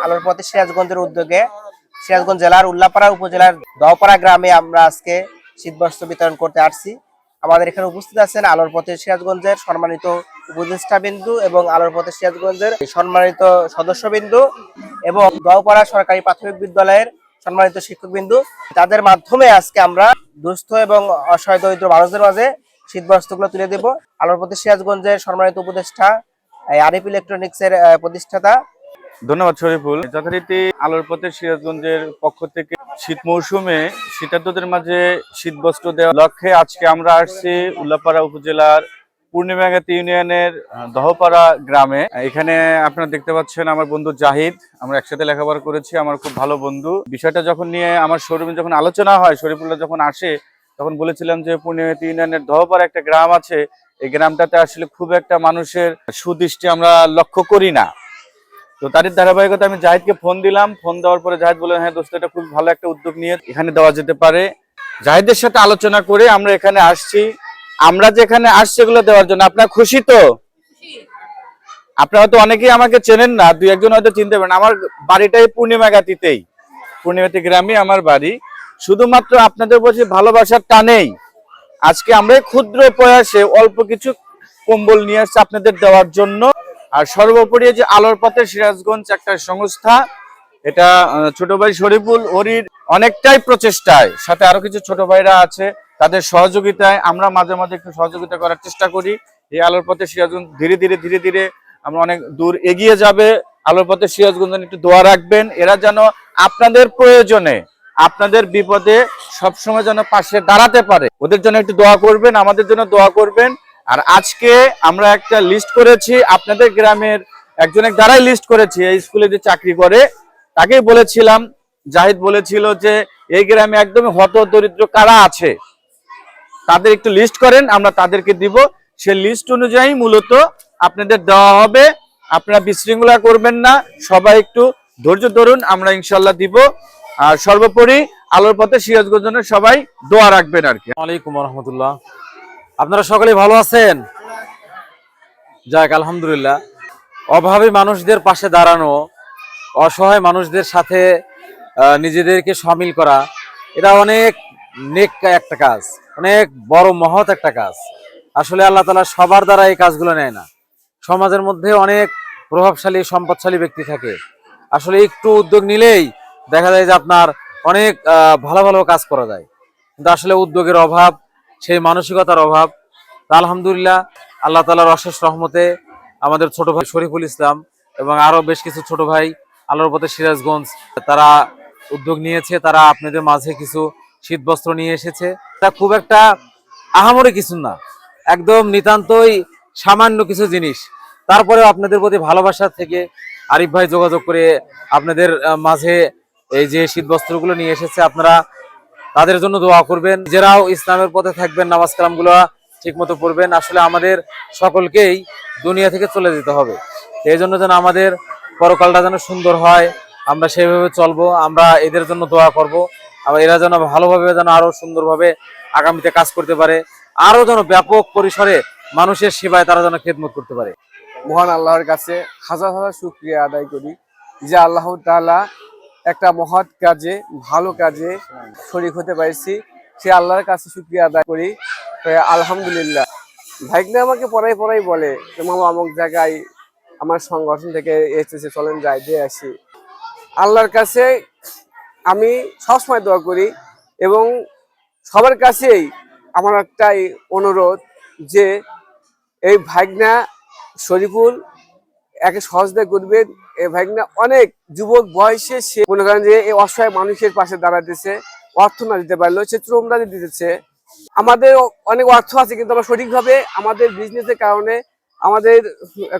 আলোর পথে সিরাজগঞ্জের উদ্যোগে সিরাজগঞ্জ জেলার উল্লাপাড়া উপজেলার দহপাড়া গ্রামে আমরা আজকে শীতবস্ত্র বিতরণ করতে আসছি। আমাদের এখানে উপস্থিত আছেন আলোর পথে সিরাজগঞ্জের সম্মানিত উপদেষ্টা বিন্দু এবং আলোর পথে সিরাজগঞ্জের সম্মানিত সদস্যবিন্দু এবং দহপাড়া সরকারি প্রাথমিক বিদ্যালয়ের সম্মানিত শিক্ষকবিন্দু। তাদের মাধ্যমে আজকে আমরা দুস্থ এবং অসহায় দরিদ্র মানুষদের মাঝে শীতবস্ত্রগুলো তুলে দেব। আলোর পথে সিরাজগঞ্জের সম্মানিত উপদেষ্টা আরিফ ইলেকট্রনিক্স এর প্রতিষ্ঠাতা। ধন্যবাদ শরীফুল। যথারীতি আলোর পথে সিরাজগঞ্জের পক্ষ থেকে শীত মৌসুমে শীতার্তদের মাঝে শীতবস্ত্র দেওয়ার লক্ষ্যে আজকে আমরা আসছি উল্লাপাড়া উপজেলার পূর্ণিমাগাতি ইউনিয়নের দহপাড়া গ্রামে। এখানে আপনারা দেখতে পাচ্ছেন আমার বন্ধু জাহিদ, আমরা একসাথে লেখাপড়া করেছি, আমার খুব ভালো বন্ধু। বিষয়টা যখন নিয়ে আমার শোরুমে যখন আলোচনা হয়, শরীফুল্লাহ যখন আসে তখন বলেছিলাম যে পূর্ণিমাগাতি ইউনিয়নের দহপাড়া একটা গ্রাম আছে, এই গ্রামটাতে আসলে খুব একটা মানুষের সুদৃষ্টি আমরা লক্ষ্য করি না। তো তারই ধারাবাহিকতা আমি জাহিদকে ফোন দিলাম। ফোন দেওয়ার পরে জাহিদ বললেন, হ্যাঁ দোস্ত, এটা খুব ভালো একটা উদ্যোগ নিয়ে এখানে দেওয়া যেতে পারে। জাহিদের সাথে আলোচনা করে আমরা এখানে আসছি। আমরা যেখানে আসছি এগুলো দেওয়ার জন্য। আপনারা খুশি তো? আপনারা তো অনেকেই আমাকে চেনেন না, দুই একজন হয়তো চিনতে পারেন। আমার বাড়িটাই পূর্ণিমাগাতিতেই, পূর্ণিমাগাতি গ্রামে আমার বাড়ি। শুধুমাত্র আপনাদের বসে ভালোবাসার টানেই আজকে আমরা ক্ষুদ্র প্রয়াসে অল্প কিছু কম্বল নিয়ে আসছি আপনাদের দেওয়ার জন্য। আর সর্বোপরি যে আলোর পথে সিরাজগঞ্জ একটা সংস্থা, এটা ছোট ভাই শরীফুল ওরির অনেকটাই প্রচেষ্টায়, সাথে আরো কিছু ছোট ভাইরা আছে, তাদের সহযোগিতায় আমরা মাঝে মাঝে একটু সহযোগিতা করার চেষ্টা করি। এই আলোর পথে সিরাজগঞ্জ ধীরে ধীরে আমরা অনেক দূর এগিয়ে যাবে। আলোর পথে সিরাজগঞ্জ একটু দোয়া রাখবেন, এরা যেন আপনাদের প্রয়োজনে আপনাদের বিপদে সবসময় যেন পাশে দাঁড়াতে পারে, ওদের জন্য একটু দোয়া করবেন, আমাদের জন্য দোয়া করবেন। আর আজকে আমরা একটা লিস্ট করেছি আপনাদের গ্রামের একজনের দ্বারাই লিস্ট করেছি, এই স্কুলে যে চাকরি করে তাকেই বলেছিলাম। জাহিদ বলেছিল যে এই গ্রামে একদমই হত দরিদ্র কারা আছে তাদের একটু লিস্ট করেন, আমরা তাদেরকে দিব। সে লিস্ট অনুযায়ী মূলত আপনাদের দেওয়া হবে। আপনারা বিশৃঙ্খলা করবেন না, সবাই একটু ধৈর্য ধরুন, আমরা ইনশাল্লাহ দিব। আর সর্বোপরি আলোর পথে সিরাজগঞ্জের সবাই দোয়া রাখবেন আর কি। আসসালামু আলাইকুম ওয়া রাহমাতুল্লাহ। আপনারা সকলেই ভালো আছেন? যাক, আলহামদুলিল্লাহ। অভাবী মানুষদের পাশে দাঁড়ানো, অসহায় মানুষদের সাথে নিজেদেরকে শামিল করা, এটা অনেক নেক একটা কাজ, অনেক বড় মহৎ একটা কাজ। আসলে আল্লাহ তাআলা সবার দ্বারা এই কাজগুলো নেয় না। সমাজের মধ্যে অনেক প্রভাবশালী সম্পদশালী ব্যক্তি থাকে, আসলে একটু উদ্যোগ নিলেই দেখা যায় যে আপনার অনেক ভালো ভালো কাজ করা যায়। কিন্তু আসলে উদ্যোগের অভাব, সেই মানসিকতার অভাব। আলহামদুলিল্লাহ, আল্লাহ তাআলার অশেষ রহমতে আমাদের ছোট ভাই শরীফুল ইসলাম এবং আরো বেশ কিছু ছোট ভাই আলোর পথে সিরাজগঞ্জ, তারা উদ্যোগ নিয়েছে, তারা আপনাদের মাঝে কিছু শীতবস্ত্র নিয়ে এসেছে। তা খুব একটা আহামরি কিছু না, একদম নিতান্তই সামান্য কিছু জিনিস। তারপরেও আপনাদের প্রতি ভালোবাসা থেকে আরিফ ভাই যোগাযোগ করে আপনাদের মাঝে এই যে শীতবস্ত্রগুলো নিয়ে এসেছে, আপনারা তাদের জন্য দোয়া করবেন। নিজেরাও ইসলামের পথে থাকবেন, নামাজ কালামগুলো ঠিক মতো পড়বেন। আসলে আমাদের সকলকেই দুনিয়া থেকে চলে যেতে হবে, এই জন্য যেন আমাদের পরকালটা যেন সুন্দর হয়, আমরা সেইভাবে চলবো। আমরা এদের জন্য দোয়া করব, আবার এরা যেন ভালোভাবে যেন আরো সুন্দরভাবে আগামীতে কাজ করতে পারে, আরো যেন ব্যাপক পরিসরে মানুষের সেবায় তারা যেন খেদমত করতে পারে। মহান আল্লাহর কাছে হাজার হাজার শুকরিয়া আদায় করি যে আল্লাহ তাআলা একটা মহৎ কাজে, ভালো কাজে শরীক হতে পারছি, সে আল্লাহর কাছে শুকরিয়া আদায় করি। আলহামদুলিল্লাহ। ভাইগনা আমাকে পড়াই বলে যে মামা অমুক জায়গায় আমার সংগঠন থেকে এসেছে, চলেন যাই দিয়ে আসি। আল্লাহর কাছে আমি সবসময় দোয়া করি এবং সবার কাছেই আমার একটাই অনুরোধ যে এই ভাইগনা শরীফুল একে সহজে করবেন। এই ভাইগনা অনেক যুবক বয়সে সে মনে করেন যে এই অসহায় মানুষের পাশে দাঁড়াতেছে, অর্থ না দিতে পারলেও সে শ্রমটা দিতেছে। আমাদের অনেক অর্থ আছে কিন্তু আমরা সঠিকভাবে আমাদের বিজনেসের কারণে, আমাদের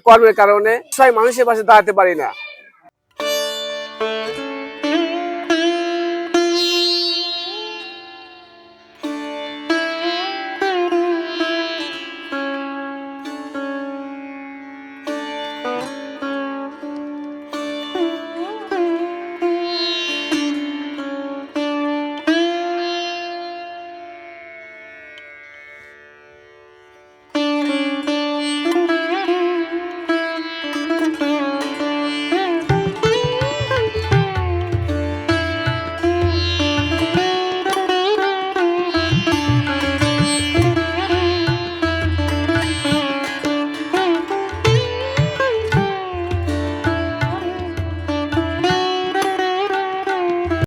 কর্মের কারণে অসহায় মানুষের পাশে দাঁড়াতে পারি না।